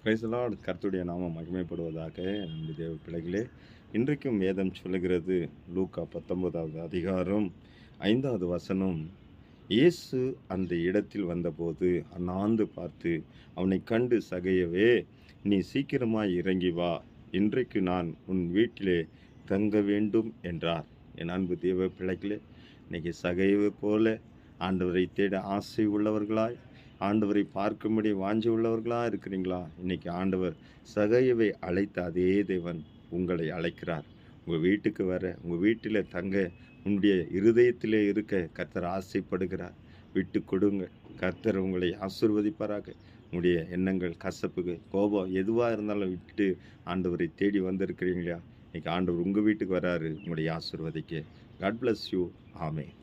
Praise the Lord. கர்த்தருடைய நாமம் மகிமைப்படுவதாக. அன்பு தேவ பிள்ளைகளே, இன்றைக்கும் வேதம் சொல்லுகிறது, லூக்கா 19வது அதிகாரம் 5வது வசனம். இயேசு அந்த இடத்தில் வந்தபோது அண்ணாந்து பார்த்து அவனை கண்டு, சகையவே, நீ சீக்கிரமாய் இறங்கி வா, இன்றைக்கு நான் உன் வீட்டிலே தங்க வேண்டும் என்றார். என் அன்பு தேவ பிள்ளைகளே, இன்னைக்கு சகையவை போல ஆண்டவரை தேட ஆசை உள்ளவர்களாய், ஆண்டவரை பார்க்கும்படி வாஞ்சி உள்ளவர்களாக இருக்கிறீங்களா? இன்னைக்கு ஆண்டவர் சகையவை அழைத்த அதே தேவன் உங்களை அழைக்கிறார். உங்கள் வீட்டுக்கு வர, உங்கள் வீட்டில் தங்க, உன்னுடைய இருதயத்திலே இருக்க கர்த்தர் ஆசைப்படுகிறார். விட்டு கொடுங்க, கர்த்தர் உங்களை ஆசீர்வதிப்பாராக. உங்களுடைய எண்ணங்கள், கசப்புக்கு, கோபம் எதுவாக இருந்தாலும் விட்டு ஆண்டவரை தேடி வந்திருக்கிறீங்களா? இன்னைக்கு ஆண்டவர் உங்கள் வீட்டுக்கு வராரு உங்களுடைய ஆசீர்வதிக்க. God bless you. ஆமென்.